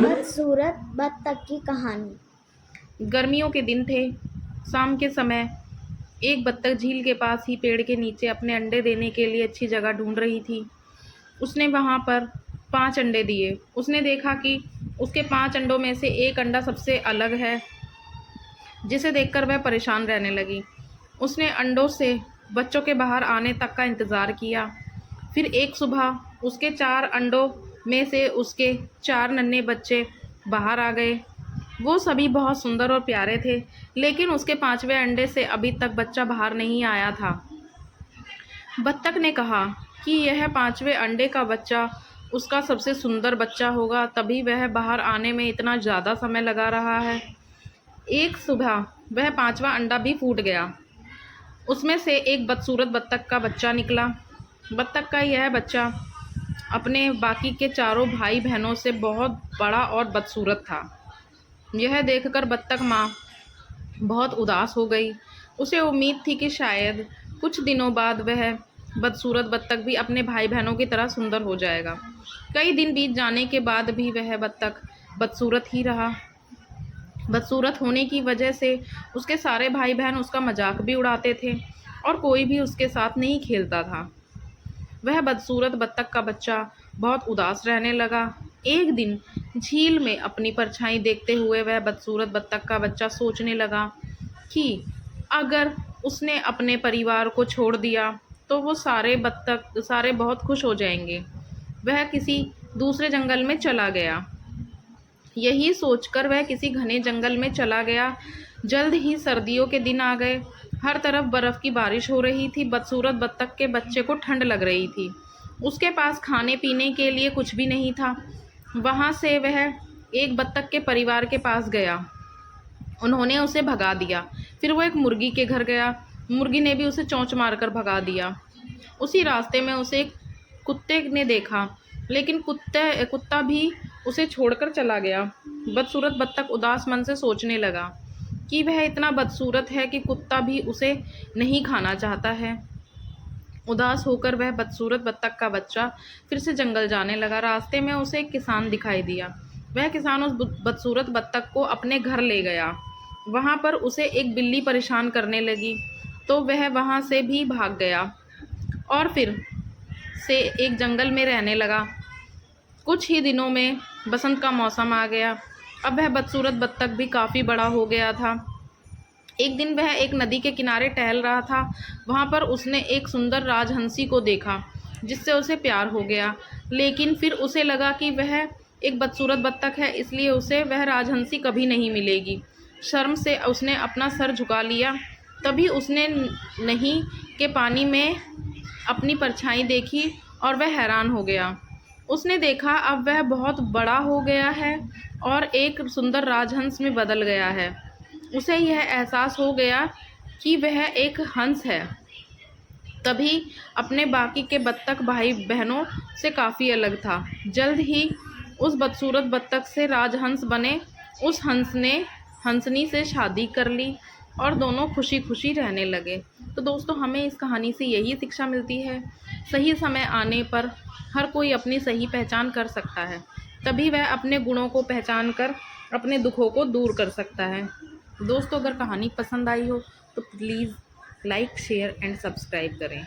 बदसूरत बत्तख की कहानी। गर्मियों के दिन थे। शाम के समय एक बत्तख झील के पास ही पेड़ के नीचे अपने अंडे देने के लिए अच्छी जगह ढूंढ रही थी। उसने वहां पर 5 अंडे दिए। उसने देखा कि उसके 5 अंडों में से एक अंडा सबसे अलग है, जिसे देखकर वह परेशान रहने लगी। उसने अंडों से बच्चों के बाहर आने तक का इंतज़ार किया। फिर एक सुबह उसके 4 अंडों में से उसके 4 नन्हे बच्चे बाहर आ गए। वो सभी बहुत सुंदर और प्यारे थे, लेकिन उसके 5वें अंडे से अभी तक बच्चा बाहर नहीं आया था। बत्तख ने कहा कि यह 5वें अंडे का बच्चा उसका सबसे सुंदर बच्चा होगा, तभी वह बाहर आने में इतना ज़्यादा समय लगा रहा है। एक सुबह वह 5वां अंडा भी फूट गया। उसमें से एक बदसूरत बत्तख का बच्चा निकला। बत्तख का यह बच्चा अपने बाकी के चारों भाई बहनों से बहुत बड़ा और बदसूरत था। यह देखकर बत्तख माँ बहुत उदास हो गई। उसे उम्मीद थी कि शायद कुछ दिनों बाद वह बदसूरत बत्तख भी अपने भाई बहनों की तरह सुंदर हो जाएगा। कई दिन बीत जाने के बाद भी वह बत्तख बदसूरत ही रहा। बदसूरत होने की वजह से उसके सारे भाई बहन उसका मजाक भी उड़ाते थे और कोई भी उसके साथ नहीं खेलता था। वह बदसूरत बत्तख का बच्चा बहुत उदास रहने लगा। एक दिन झील में अपनी परछाई देखते हुए वह बदसूरत बत्तख का बच्चा सोचने लगा कि अगर उसने अपने परिवार को छोड़ दिया तो वो सारे बहुत खुश हो जाएंगे। वह किसी दूसरे जंगल में चला गया। यही सोचकर वह किसी घने जंगल में चला गया। जल्द ही सर्दियों के दिन आ गए। हर तरफ बर्फ की बारिश हो रही थी। बदसूरत बत्तख के बच्चे को ठंड लग रही थी। उसके पास खाने पीने के लिए कुछ भी नहीं था। वहां से वह एक बत्तख के परिवार के पास गया। उन्होंने उसे भगा दिया। फिर वो एक मुर्गी के घर गया। मुर्गी ने भी उसे चोंच मारकर भगा दिया। उसी रास्ते में उसे एक कुत्ते ने देखा, लेकिन कुत्ता भी उसे छोड़कर चला गया। बदसूरत बत्तख उदास मन से सोचने लगा कि वह इतना बदसूरत है कि कुत्ता भी उसे नहीं खाना चाहता है। उदास होकर वह बदसूरत बत्तख का बच्चा फिर से जंगल जाने लगा। रास्ते में उसे एक किसान दिखाई दिया। वह किसान उस बदसूरत बत्तख को अपने घर ले गया। वहां पर उसे एक बिल्ली परेशान करने लगी, तो वह वहां से भी भाग गया और फिर से एक जंगल में रहने लगा। कुछ ही दिनों में बसंत का मौसम आ गया। अब वह बदसूरत बत्तख भी काफ़ी बड़ा हो गया था। एक दिन वह एक नदी के किनारे टहल रहा था। वहाँ पर उसने एक सुंदर राजहंसी को देखा, जिससे उसे प्यार हो गया। लेकिन फिर उसे लगा कि वह एक बदसूरत बत्तख है, इसलिए उसे वह राजहंसी कभी नहीं मिलेगी। शर्म से उसने अपना सर झुका लिया। तभी उसने नदी के पानी में अपनी परछाई देखी और वह हैरान हो गया। उसने देखा अब वह बहुत बड़ा हो गया है और एक सुंदर राजहंस में बदल गया है। उसे यह एहसास हो गया कि वह एक हंस है। तभी अपने बाकी के बत्तख भाई बहनों से काफ़ी अलग था। जल्द ही उस बदसूरत बत्तख से राजहंस बने। उस हंस ने हंसनी से शादी कर ली और दोनों खुशी खुशी रहने लगे। तो दोस्तों, हमें इस कहानी से यही शिक्षा मिलती है, सही समय आने पर हर कोई अपनी सही पहचान कर सकता है। तभी वह अपने गुणों को पहचान कर अपने दुखों को दूर कर सकता है। दोस्तों, अगर कहानी पसंद आई हो तो please like, share and subscribe करें।